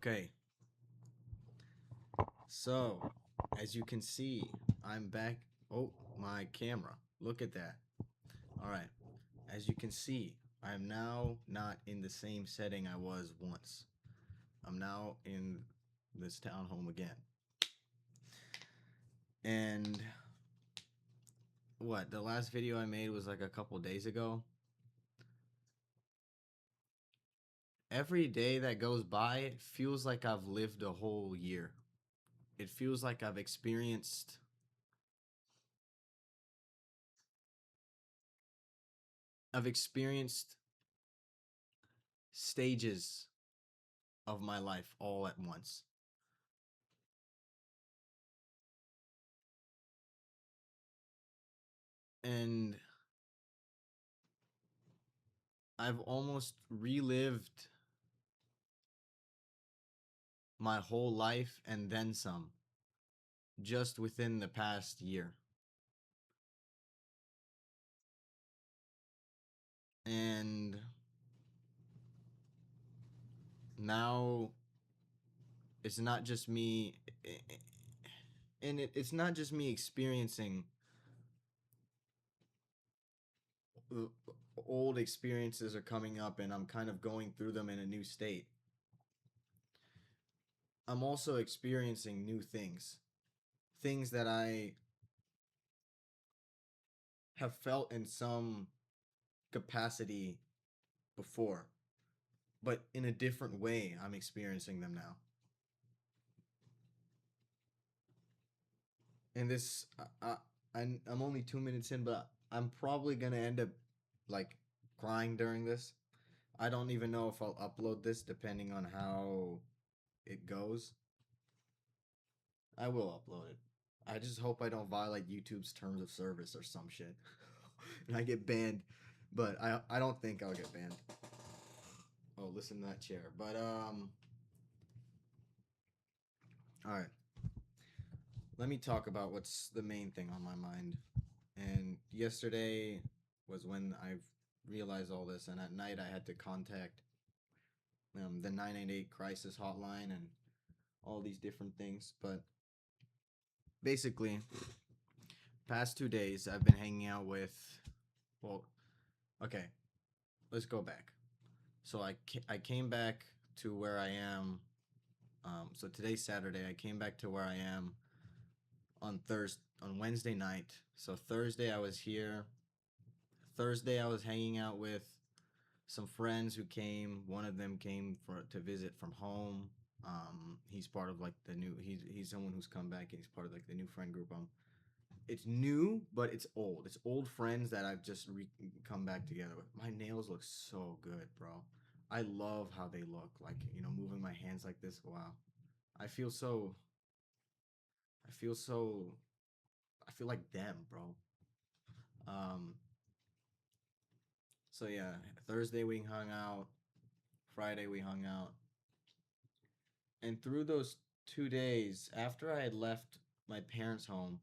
Okay, so as you can see, I'm back. Oh, my camera. Look at that. All right, as you can see, I'm now not in the same setting I was once. I'm now in this townhome again. And what? The last video I made was like a couple days ago. Every day that goes by, it feels like I've lived a whole year. It feels like I've experienced stages of my life all at once. And I've almost relived my whole life and then some just within the past year. And now it's not just me, and it's not just me experiencing uh, old experiences are coming up and I'm kind of going through them in a new state. I'm also experiencing new things, things that I have felt in some capacity before, but in a different way, I'm experiencing them now. And this, I'm only 2 minutes in, but I'm probably gonna end up like crying during this. I don't even know if I'll upload this depending on how it goes. I will upload it. I just hope I don't violate YouTube's terms of service or some shit. And I get banned. But I don't think I'll get banned. Oh, listen to that chair. But all right. Let me talk about what's the main thing on my mind. And yesterday was when I realized all this, and at night I had to contact the 988 crisis hotline and all these different things. But basically, past 2 days I've been hanging out with. Well, okay, let's go back. So I came back to where I am. So today's Saturday. I came back to where I am on Wednesday night. So Thursday I was here. Thursday I was hanging out with some friends who came. One of them came to visit from home. He's part of like the new. He's someone who's come back and he's part of like the new friend group. It's new, but it's old. It's old friends that I've just come back together with. My nails look so good, bro. I love how they look. Like moving my hands like this. Wow, I feel so. I feel so. I feel like them, bro. Um. So yeah, Thursday we hung out. Friday we hung out. And through those 2 days, after I had left my parents' home,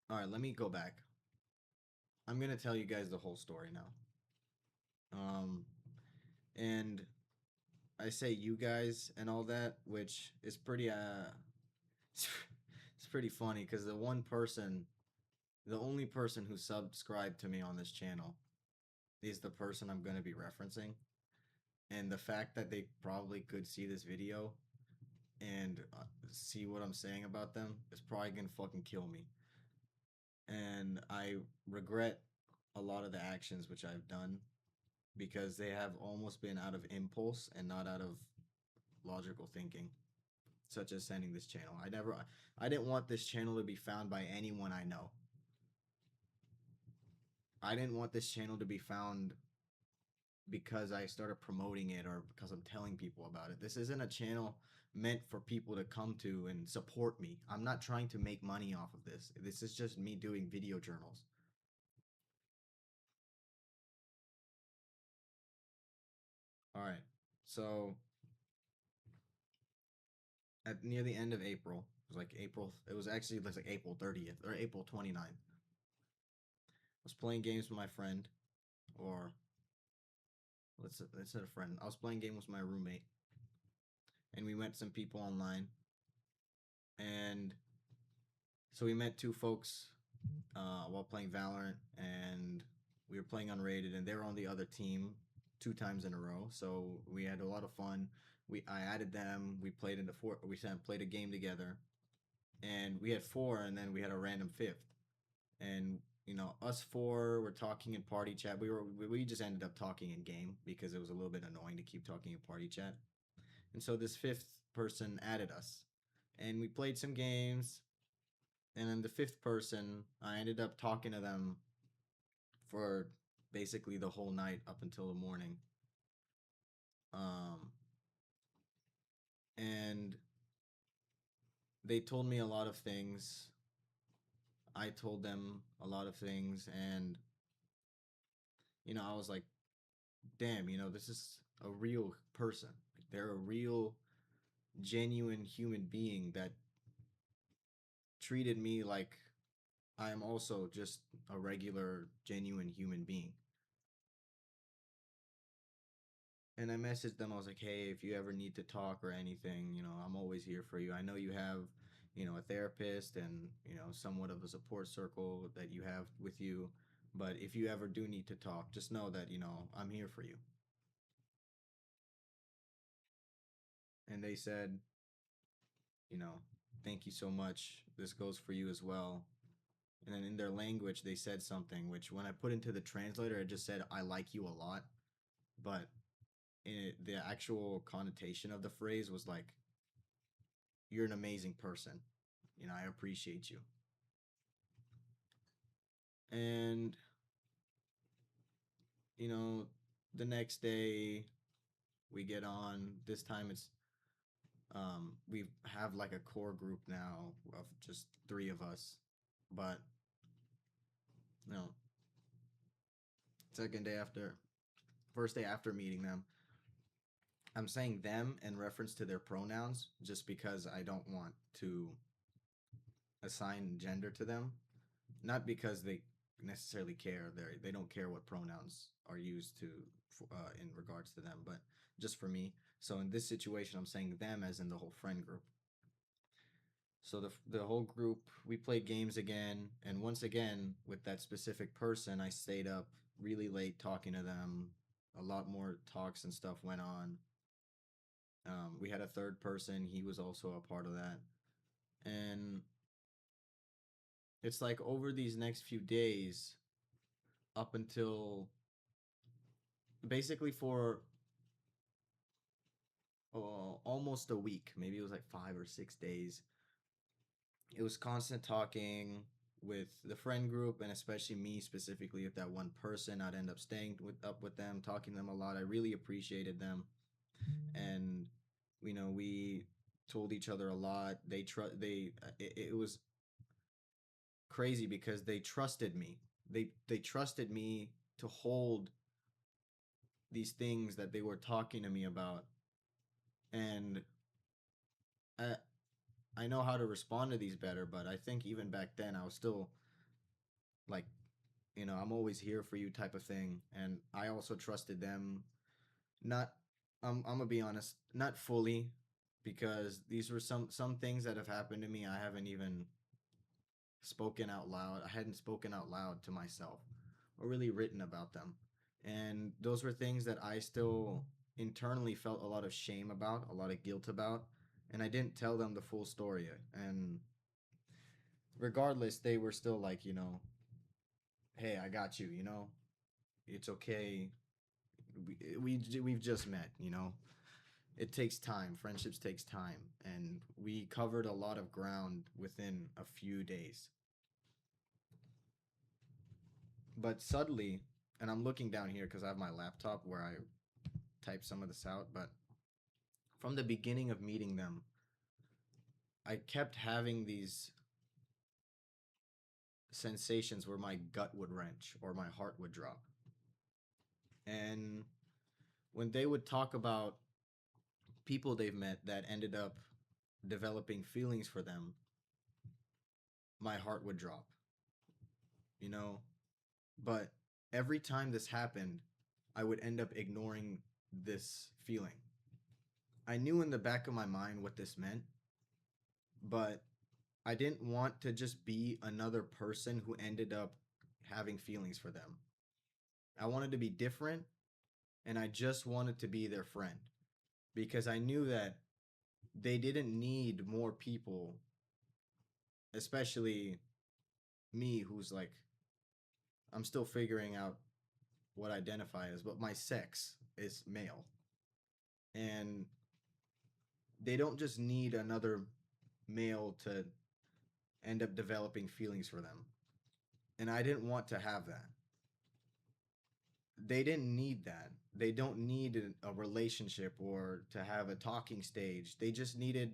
all right, let me go back. I'm gonna tell you guys the whole story now. Um, and I say you guys and all that, which is pretty it's pretty funny because the only person who subscribed to me on this channel is the person I'm gonna be referencing, and the fact that they probably could see this video and see what I'm saying about them is probably gonna fucking kill me. And I regret a lot of the actions which I've done because they have almost been out of impulse and not out of logical thinking, such as sending this channel. I didn't want this channel to be found by anyone I know. I didn't want this channel to be found because I started promoting it or because I'm telling people about it. This isn't a channel meant for people to come to and support me. I'm not trying to make money off of this. This is just me doing video journals. All right. So at near the end of April, it was like April. It was actually like April 30th or April 29th. I was playing games with my friend, or let's say a friend. I was playing game with my roommate, and we met some people online, and so we met two folks while playing Valorant, and we were playing unrated, and they were on the other team 2 times in a row. So we had a lot of fun. I added them. We played into four. Played a game together, and we had four, and then we had a random fifth. And us four were talking in party chat. We just ended up talking in game because it was a little bit annoying to keep talking in party chat. And so this fifth person added us, and we played some games. And then the fifth person, I ended up talking to them for basically the whole night up until the morning. Um, and they told me a lot of things. I told them a lot of things, and I was like, "Damn, this is a real person. Like, they're a real, genuine human being that treated me like I am also just a regular, genuine human being." And I messaged them. I was like, "Hey, if you ever need to talk or anything, I'm always here for you. I know you have, a therapist and, somewhat of a support circle that you have with you. But if you ever do need to talk, just know that, I'm here for you." And they said, you know, "Thank you so much. This goes for you as well." And then in their language, they said something, which when I put into the translator, it just said, "I like you a lot." But the actual connotation of the phrase was like, "You're an amazing person. I appreciate you." And, you know, the next day we get on. This time we have like a core group now of just three of us. But, you know, second day after, first day after meeting them, I'm saying them in reference to their pronouns just because I don't want to assign gender to them. Not because they necessarily care. They don't care what pronouns are used to in regards to them, but just for me. So in this situation, I'm saying them as in the whole friend group. So the whole group, we played games again, and once again with that specific person, I stayed up really late talking to them. A lot more talks and stuff went on. We had a third person; he was also a part of that, and it's like over these next few days, up until basically for almost a week, maybe it was like 5 or 6 days. It was constant talking with the friend group, and especially me specifically with that one person. I'd end up staying up with them, talking to them a lot. I really appreciated them, and we told each other a lot. It was crazy because they trusted me. They trusted me to hold these things that they were talking to me about, and I I know how to respond to these better, but I think even back then I was still like, I'm always here for you type of thing. And I also trusted them. Not, I'm gonna be honest, not fully, because these were some things that have happened to me. I haven't even spoken out loud. I hadn't spoken out loud to myself or really written about them. And those were things that I still internally felt a lot of shame about, a lot of guilt about. And I didn't tell them the full story. And regardless, they were still like, "Hey, I got you, it's okay. We've just met, It takes time. Friendships takes time, and we covered a lot of ground within a few days. But suddenly, and I'm looking down here because I have my laptop where I type some of this out, but from the beginning of meeting them, I kept having these sensations where my gut would wrench or my heart would drop. And when they would talk about people they've met that ended up developing feelings for them, my heart would drop, you know? But every time this happened, I would end up ignoring this feeling. I knew in the back of my mind what this meant, but I didn't want to just be another person who ended up having feelings for them. I wanted to be different, and I just wanted to be their friend because I knew that they didn't need more people, especially me, who's like, I'm still figuring out what I identify as, but my sex is male. And they don't just need another male to end up developing feelings for them. And I didn't want to have that. They didn't need that. They don't need a relationship or to have a talking stage. They just needed,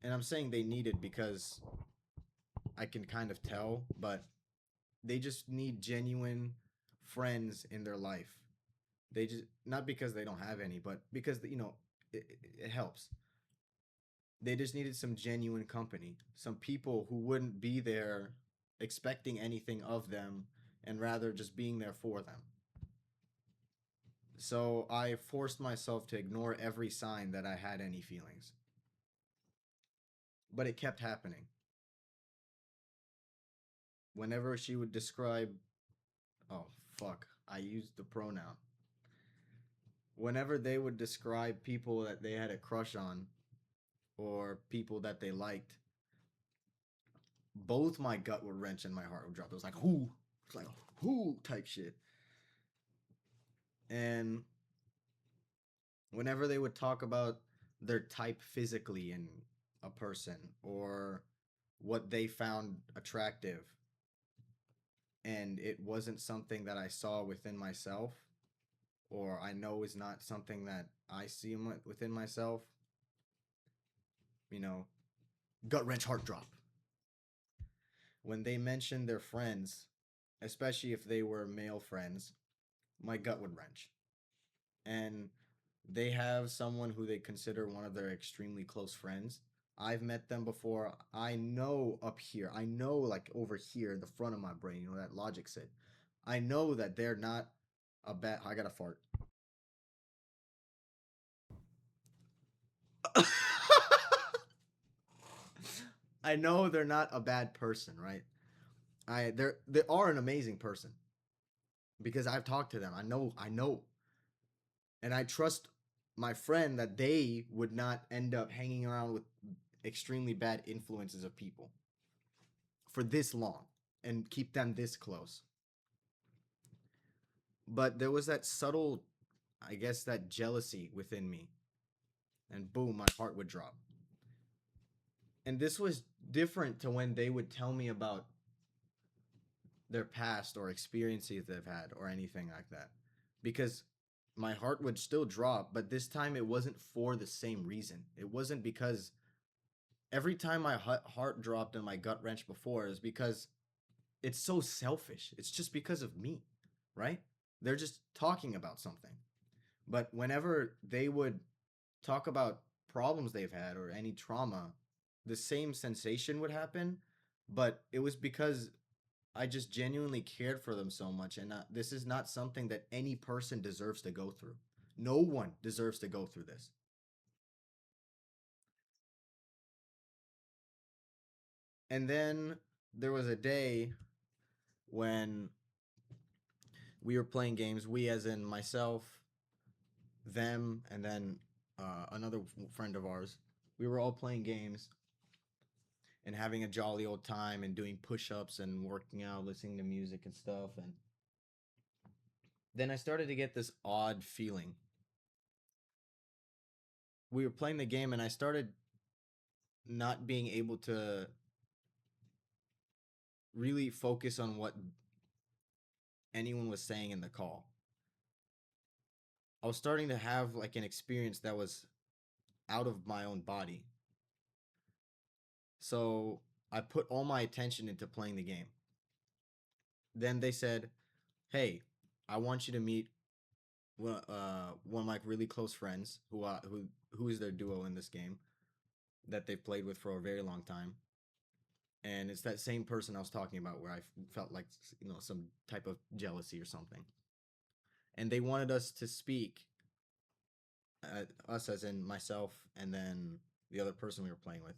and I'm saying they needed because I can kind of tell, but they just need genuine friends in their life. They just, not because they don't have any, but because, it helps. They just needed some genuine company, some people who wouldn't be there expecting anything of them and rather just being there for them. So I forced myself to ignore every sign that I had any feelings. But it kept happening. Whenever she would describe, oh, fuck, I used the pronoun. Whenever they would describe people that they had a crush on or people that they liked, both my gut would wrench and my heart would drop. It was like, who? It's like, who type shit. And whenever they would talk about their type physically in a person or what they found attractive, and it wasn't something that I saw within myself, or I know is not something that I see within myself, you know, gut wrench, heart drop. When they mentioned their friends, especially if they were male friends, my gut would wrench. And they have someone who they consider one of their extremely close friends. I've met them before. I know up here, I know like over here in the front of my brain, that logic said. I know that they're not a bad. I got to fart. I know they're not a bad person, right? They are an amazing person because I've talked to them. I know, and I trust my friend that they would not end up hanging around with extremely bad influences of people for this long and keep them this close. But there was that subtle, I guess, that jealousy within me, and boom, my heart would drop. And this was different to when they would tell me about their past or experiences they've had or anything like that. Because my heart would still drop, but this time it wasn't for the same reason. It wasn't because every time my heart dropped and my gut wrenched before is because it's so selfish. It's just because of me, right? They're just talking about something. But whenever they would talk about problems they've had or any trauma, the same sensation would happen, but it was because I just genuinely cared for them so much. And this is not something that any person deserves to go through. No one deserves to go through this. And then there was a day when we were playing games, we as in myself, them, and then another friend of ours. We were all playing games and having a jolly old time and doing push-ups and working out, listening to music and stuff. And then I started to get this odd feeling. We were playing the game and I started not being able to really focus on what anyone was saying in the call. I was starting to have like an experience that was out of my own body. So I put all my attention into playing the game. Then they said, "Hey, I want you to meet one of my really close friends who is their duo in this game that they've played with for a very long time, and it's that same person I was talking about where I felt like some type of jealousy or something." and they wanted us to speak, us as in myself and then the other person we were playing with.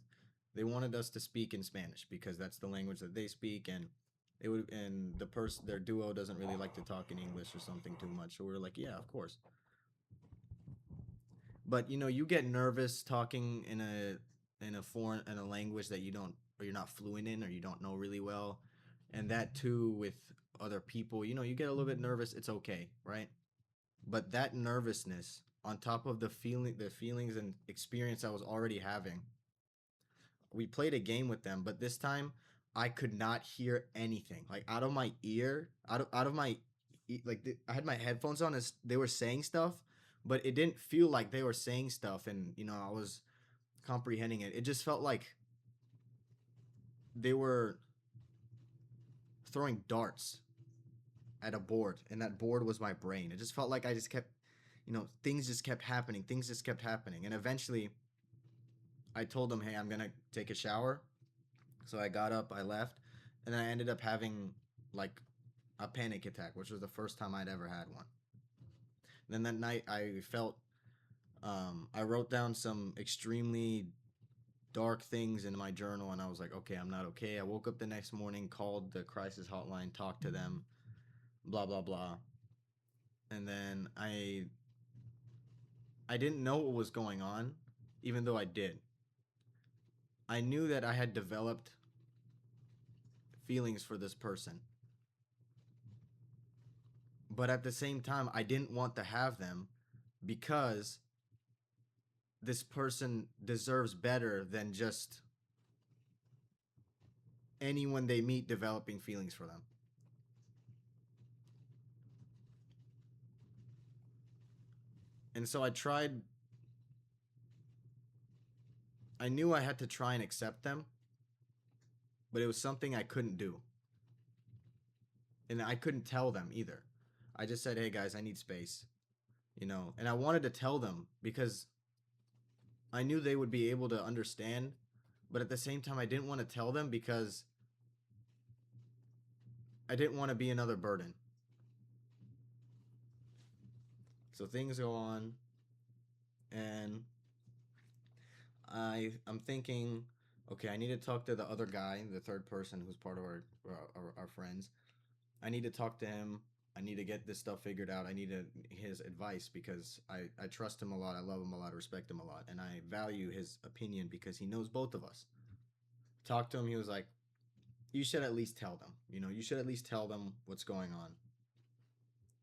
They wanted us to speak in Spanish because that's the language that they speak, and it would, and the person, their duo doesn't really like to talk in English or something too much. So we were like, yeah, of course. But you know, you get nervous talking in a foreign, in a language that you don't, or you're not fluent in, or you don't know really well, and that too with other people. You know, you get a little bit nervous. It's okay, right? But that nervousness on top of the feelings and experience I was already having, we played a game with them, but this time I could not hear anything. Like out of my ear, out of my I had my headphones on as they were saying stuff, but it didn't feel like they were saying stuff, and you know, I was comprehending it. It just felt like they were throwing darts at a board, and that board was my brain. It just felt like I just kept, you know, things just kept happening, things just kept happening, and eventually I told them, "Hey, I'm gonna take a shower." So I got up, I left, and then I ended up having like a panic attack, which was the first time I'd ever had one. And then that night, I felt, I wrote down some extremely dark things in my journal, and I was like, okay, I'm not okay. I woke up the next morning, called the crisis hotline, talked to them, blah blah blah, and then I didn't know what was going on, even though I did. I knew that I had developed feelings for this person, but at the same time, I didn't want to have them because this person deserves better than just anyone they meet developing feelings for them. And so I knew I had to try and accept them, but it was something I couldn't do. And I couldn't tell them either. I just said, hey guys, I need space, you know, and I wanted to tell them because I knew they would be able to understand, but at the same time, I didn't want to tell them because I didn't want to be another burden. So things go on, and I'm thinking, okay, I need to talk to the other guy, the third person who's part of our friends. I need to talk to him. I need to get this stuff figured out. I need his advice because I trust him a lot. I love him a lot. I respect him a lot, and I value his opinion because he knows both of us. Talked to him. He was like, "You should at least tell them. You know, you should at least tell them what's going on."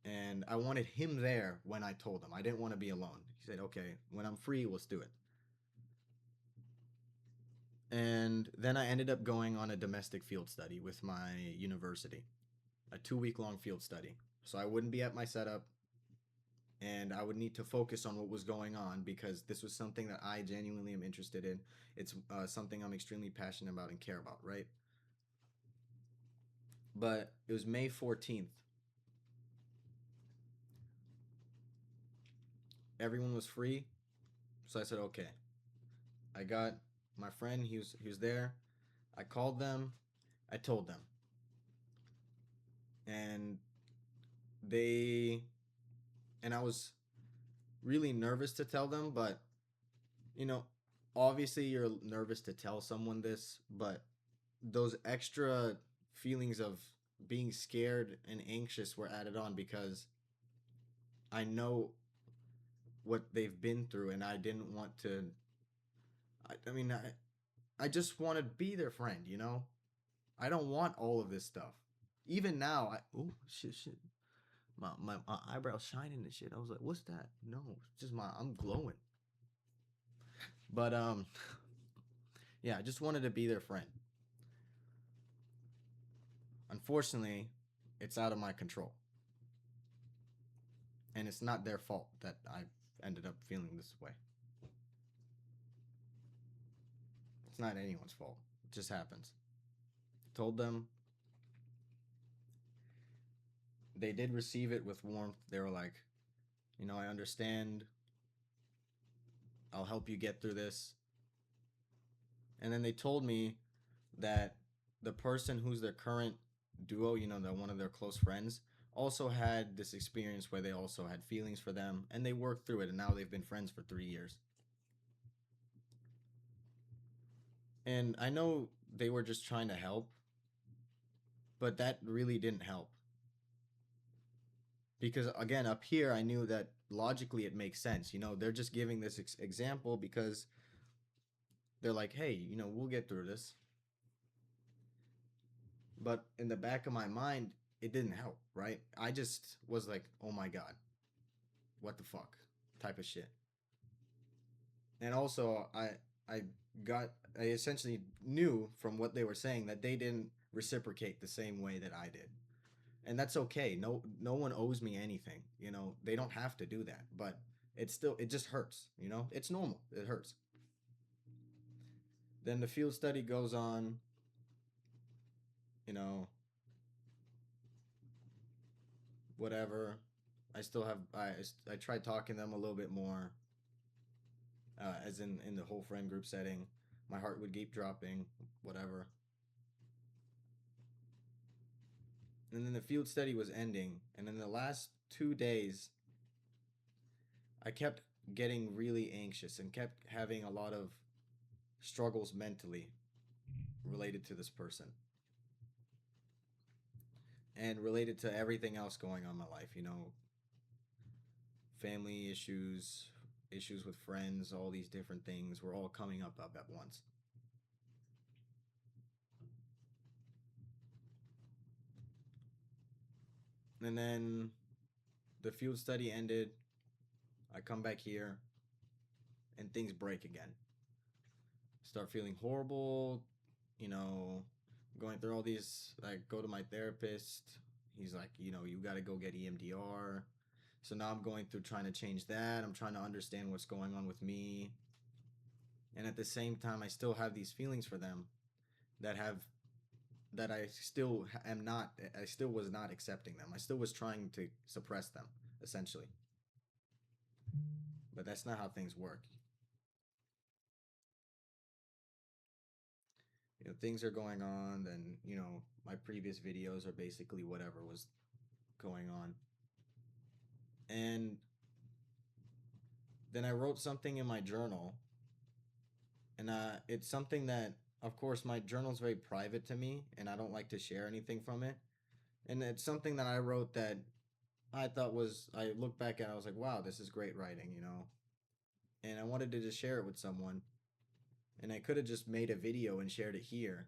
And I wanted him there when I told him. I didn't want to be alone. He said, "Okay, when I'm free, let's do it." And then I ended up going on a domestic field study with my university, a 2 week long field study. So I wouldn't be at my setup, and I would need to focus on what was going on because this was something that I genuinely am interested in. It's something I'm extremely passionate about and care about, right? But it was May 14th. Everyone was free. So I said, okay. I got my friend, he was there. I called them. I told them. And they and I was really nervous to tell them, but you know, obviously you're nervous to tell someone this, but those extra feelings of being scared and anxious were added on because I know what they've been through, and I didn't want to. I just want to be their friend, you know? I don't want all of this stuff. Even now, oh shit. My eyebrows shining and shit. I was like, what's that? No, it's just I'm glowing. But yeah, I just wanted to be their friend. Unfortunately, it's out of my control. And it's not their fault that I ended up feeling this way. It's not anyone's fault. It just happens. Told them, they did receive it with warmth. They were like, you know, I understand. I'll help you get through this. And then they told me that the person who's their current duo, you know, the one of their close friends, also had this experience where they also had feelings for them and they worked through it, and now they've been friends for 3 years. And I know they were just trying to help, but that really didn't help. Because again, up here, I knew that logically it makes sense. They're just giving this example because they're like, hey, we'll get through this. But in the back of my mind, it didn't help, right? I just was like, oh my God, what the fuck type of shit. And also, I I essentially knew from what they were saying that they didn't reciprocate the same way that I did. And that's okay. No one owes me anything. They don't have to do that, but it just hurts. It's normal. It hurts. Then the field study goes on. You know, whatever. I still have I tried talking to them a little bit more, as in the whole friend group setting. My heart would keep dropping. Whatever. And then the field study was ending, and in the last 2 days, I kept getting really anxious and kept having a lot of struggles mentally related to this person and related to everything else going on in my life. Family issues, issues with friends, all these different things were all coming up at once. And then the field study ended. I come back here and things break again. Start feeling horrible, you know, going through all these. I go to my therapist. He's like, you got to go get EMDR. So now I'm going through trying to change that. I'm trying to understand what's going on with me. And at the same time, I still have these feelings for them that have that I still am not. I still was not accepting them. I still was trying to suppress them, essentially. But that's not how things work. Things are going on. Then my previous videos are basically whatever was going on. And then I wrote something in my journal, and it's something that, of course, my journal's very private to me, and I don't like to share anything from it. And it's something that I wrote that I thought was, I look back at it, I was like, wow, this is great writing. And I wanted to just share it with someone. And I could have just made a video and shared it here.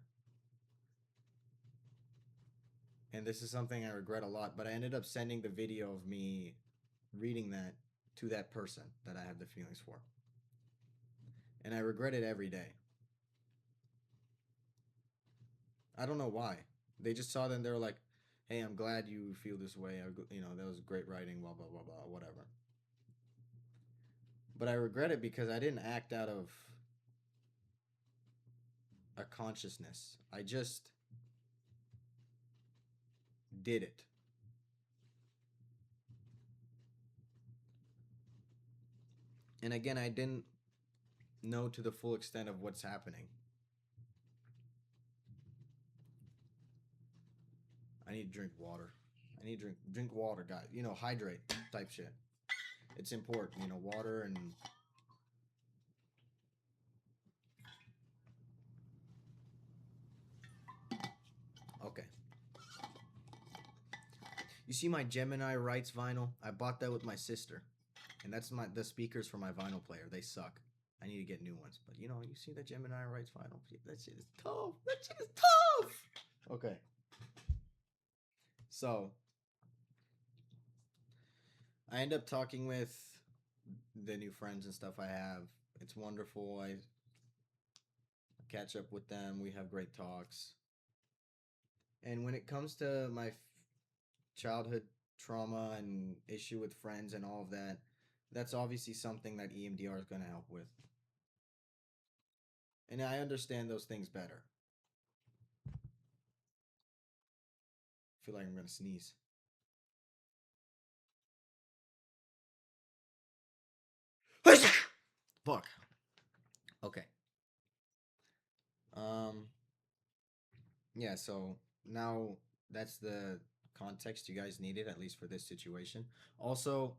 And this is something I regret a lot, but I ended up sending the video of me reading that to that person that I have the feelings for. And I regret it every day. I don't know why. They just saw that and they were like, hey, I'm glad you feel this way. That was great writing, blah, blah, blah, blah, whatever. But I regret it because I didn't act out of a consciousness. I just did it. And again, I didn't know to the full extent of what's happening. I need to drink water. I need to drink water, guys. Hydrate type shit. It's important, water and okay. You see my Gemini Rights vinyl? I bought that with my sister. And that's the speakers for my vinyl player. They suck. I need to get new ones. But you see the Gemini Rights vinyl? That shit is tough. That shit is tough. Okay. So I end up talking with the new friends and stuff I have. It's wonderful. I catch up with them. We have great talks. And when it comes to my childhood trauma and issue with friends and all of that, that's obviously something that EMDR is going to help with. And I understand those things better. I feel like I'm going to sneeze. Fuck. Okay. Um. Yeah. So now that's the context you guys needed, at least for this situation. Also,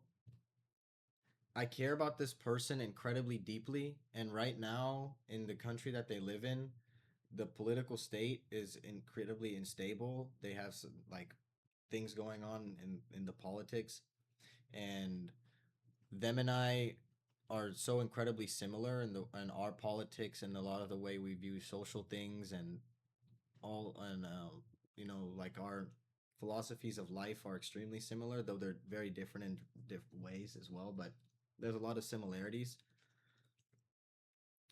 I care about this person incredibly deeply, and right now in the country that they live in, the political state is incredibly unstable. They have some, like, things going on in the politics, and them and I are so incredibly similar in our politics and a lot of the way we view social things and all and like our philosophies of life are extremely similar, though they're very different in different ways as well. But there's a lot of similarities,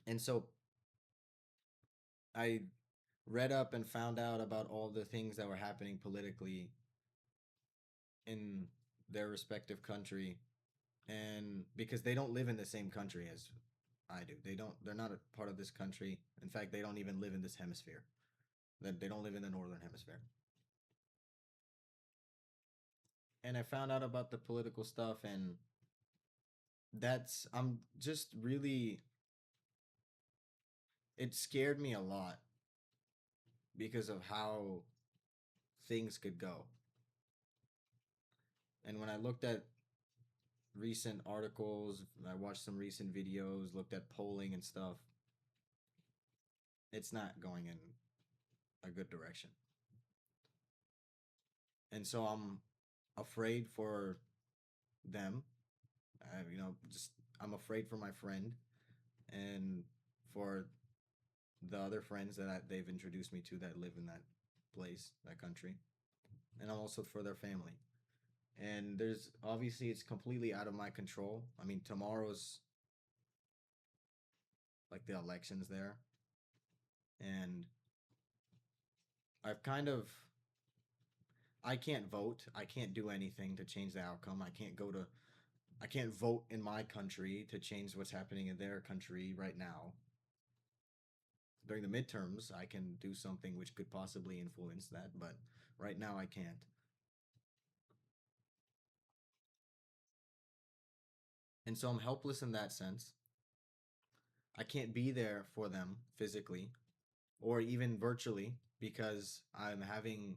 and so I read up and found out about all the things that were happening politically in their respective country, and because they don't live in the same country as I do. They're not a part of this country. In fact, they don't even live in this hemisphere. They don't live in the northern hemisphere. And I found out about the political stuff, and I'm just really, it scared me a lot because of how things could go. And when I looked at recent articles, I watched some recent videos, looked at polling and stuff, it's not going in a good direction. And so I'm afraid for them. Just I'm afraid for my friend and for the other friends they've introduced me to that live in that place, that country, and also for their family. And there's obviously it's completely out of my control. I mean, tomorrow's like the elections there, and I've kind of I can't vote. I can't do anything to change the outcome. I can't vote in my country to change what's happening in their country right now. During the midterms, I can do something which could possibly influence that, but right now I can't. And so I'm helpless in that sense. I can't be there for them physically or even virtually because I'm having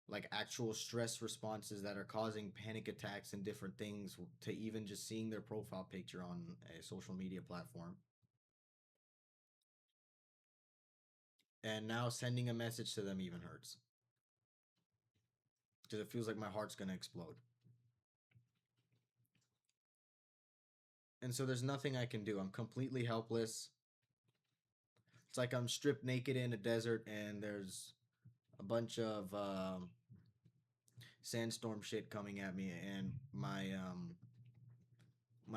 like actual stress responses that are causing panic attacks and different things to even just seeing their profile picture on a social media platform. And now sending a message to them even hurts because it feels like my heart's going to explode. And so there's nothing I can do. I'm completely helpless. It's like I'm stripped naked in a desert and there's a bunch of sandstorm shit coming at me, and my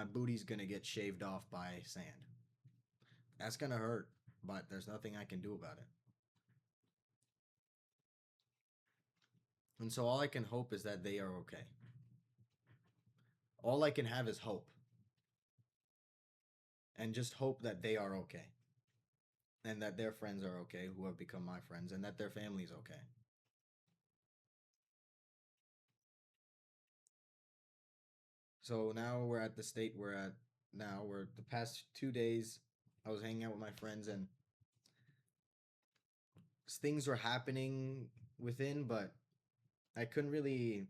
booty's gonna get shaved off by sand. That's gonna hurt, but there's nothing I can do about it. And so all I can hope is that they are okay. All I can have is hope, and just hope that they are okay, and that their friends are okay, who have become my friends, and that their family's okay. So now we're at the state we're at now, where the past 2 days I was hanging out with my friends and things were happening within, but I couldn't really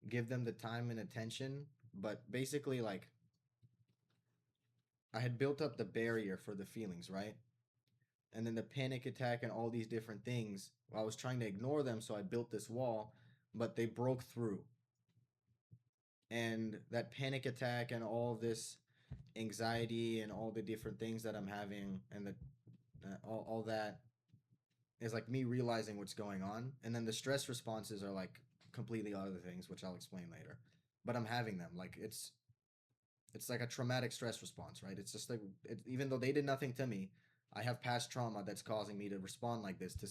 give them the time and attention. But basically, like, I had built up the barrier for the feelings, right? And then the panic attack and all these different things, I was trying to ignore them, so I built this wall, but they broke through. And that panic attack and all this anxiety and all the different things that I'm having and all that is like me realizing what's going on. And then the stress responses are like completely other things, which I'll explain later. But I'm having them. Like it's like a traumatic stress response, right? It's just like even though they did nothing to me, I have past trauma that's causing me to respond like this to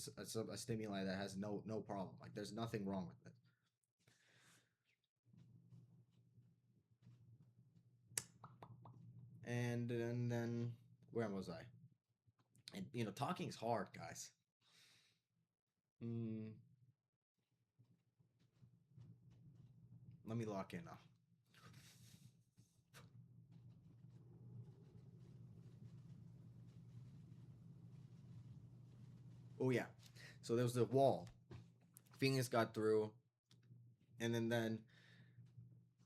a stimuli that has no problem. Like there's nothing wrong with it. And then where was I? And talking is hard, guys. Mm, let me lock in now. Oh yeah. So there was the wall. Phoenix got through. And then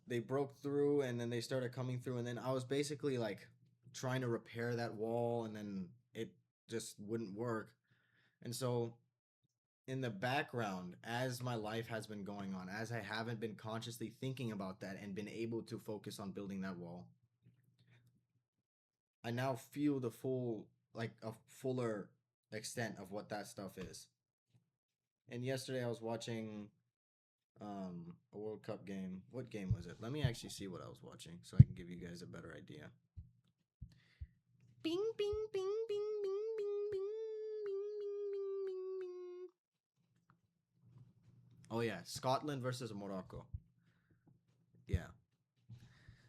they broke through, and then they started coming through, and then I was basically like trying to repair that wall, and then it just wouldn't work. And so in the background, as my life has been going on, as I haven't been consciously thinking about that and been able to focus on building that wall, I now feel the full, like a fuller extent of what that stuff is. And yesterday I was watching a World Cup game. What game was it? Let me actually see what I was watching so I can give you guys a better idea. Bing bing bing bing bing bing bing bing bing bing bing. Oh yeah, Scotland versus Morocco. Yeah.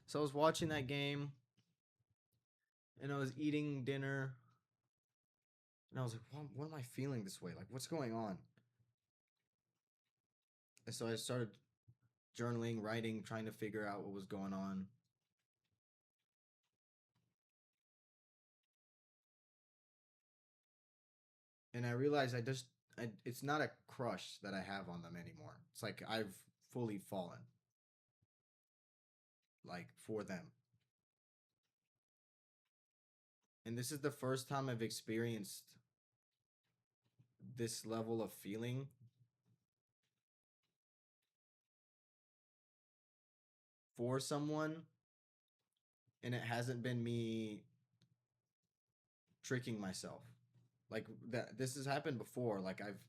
So I was watching that game and I was eating dinner and I was like, what am I feeling this way? Like, what's going on? And so I started journaling, writing, trying to figure out what was going on. And I realized it's not a crush that I have on them anymore. It's like I've fully fallen, like for them. And this is the first time I've experienced this level of feeling for someone, and it hasn't been me tricking myself. Like that this has happened before. Like I've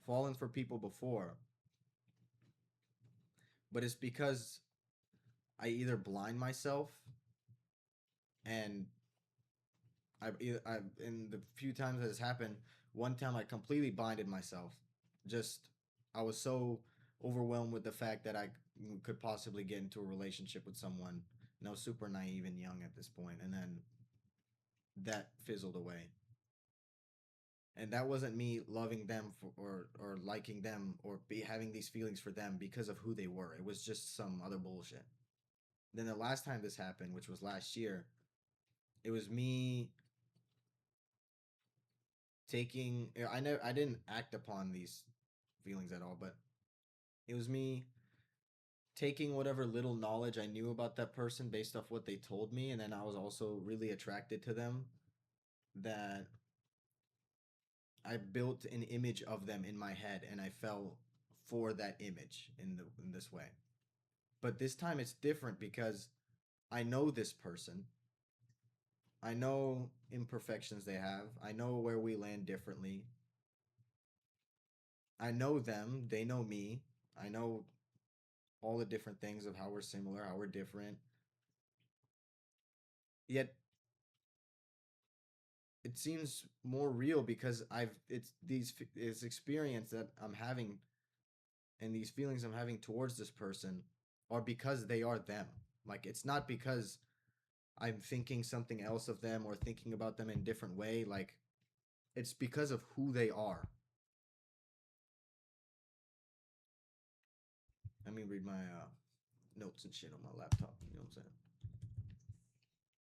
fallen for people before, but it's because I either blind myself and I in the few times that has happened, one time I completely blinded myself. Just I was so overwhelmed with the fact that I could possibly get into a relationship with someone, and I was super naive and young at this point, and then that fizzled away. And that wasn't me loving them or liking them or be having these feelings for them because of who they were. It was just some other bullshit. Then the last time this happened, which was last year, it was me taking I didn't act upon these feelings at all, but it was me taking whatever little knowledge I knew about that person based off what they told me, and then I was also really attracted to them, that I built an image of them in my head and I fell for that image in this way. But this time it's different because I know this person. I know imperfections they have. I know where we land differently. I know them, they know me. I know all the different things of how we're similar, how we're different. Yet it seems more real because it's experience that I'm having and these feelings I'm having towards this person are because they are them. Like it's not because I'm thinking something else of them or thinking about them in a different way. Like it's because of who they are. Let me read my notes and shit on my laptop. You know what I'm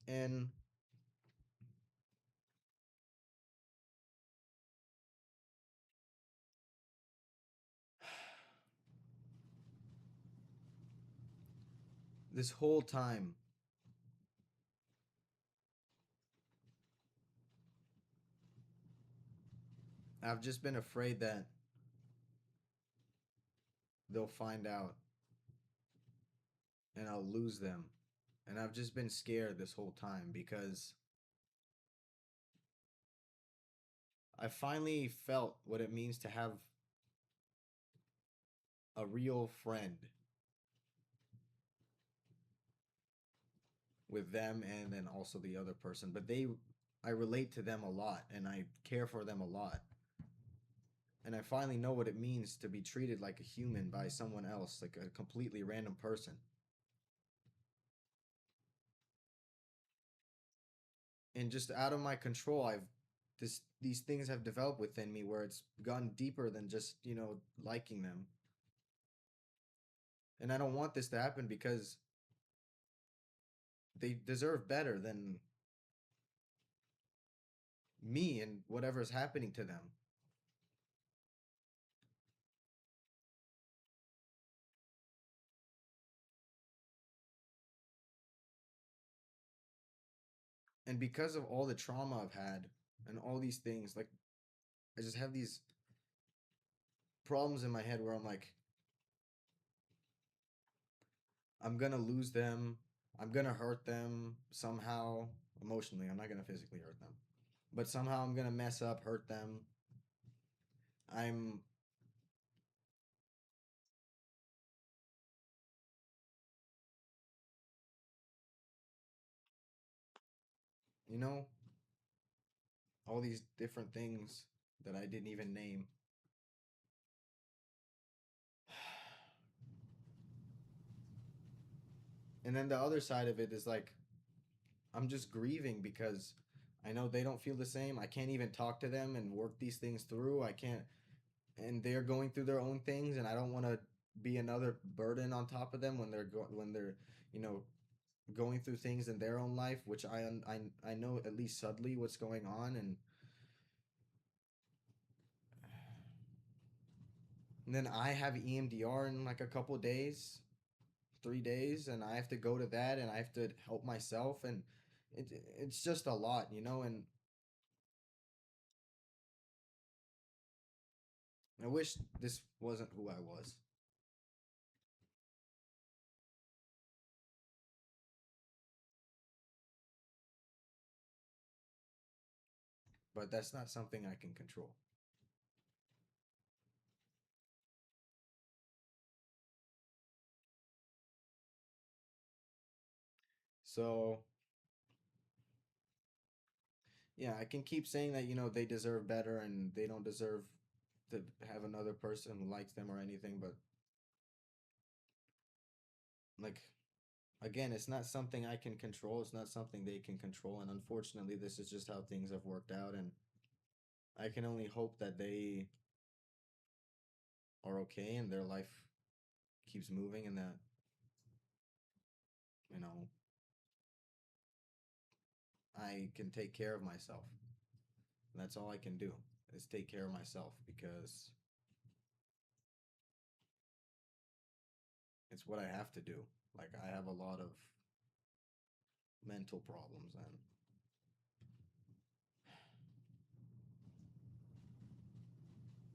saying? And this whole time, I've just been afraid that they'll find out and I'll lose them. And I've just been scared this whole time because I finally felt what it means to have a real friend with them and then also the other person. But I relate to them a lot and I care for them a lot. And I finally know what it means to be treated like a human by someone else, like a completely random person. And just out of my control, these things have developed within me where it's gone deeper than just, liking them. And I don't want this to happen because they deserve better than me and whatever's happening to them. And because of all the trauma I've had and all these things, like I just have these problems in my head where I'm like, I'm gonna lose them. I'm gonna hurt them somehow emotionally. I'm not gonna physically hurt them, but somehow I'm gonna mess up, hurt them. I'm, you know, all these different things that I didn't even name. And then the other side of it is like, I'm just grieving because I know they don't feel the same. I can't even talk to them and work these things through. I can't, and they're going through their own things, and I don't want to be another burden on top of them when they're you know going through things in their own life, which I know at least subtly what's going on, and then I have EMDR in like a couple days, 3 days, and I have to go to that, and I have to help myself, and it's just a lot, and I wish this wasn't who I was, but that's not something I can control. So yeah, I can keep saying that, they deserve better and they don't deserve to have another person who likes them or anything, but like again, it's not something I can control, it's not something they can control, and unfortunately this is just how things have worked out, and I can only hope that they are okay and their life keeps moving and that, you know, I can take care of myself. And that's all I can do is take care of myself because it's what I have to do. Like I have a lot of mental problems and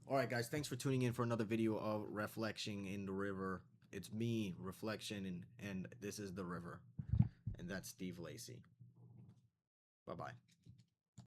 all right, guys, thanks for tuning in for another video of Reflection in the River. It's me, Reflection, and this is the river, and that's Steve Lacy. Bye bye.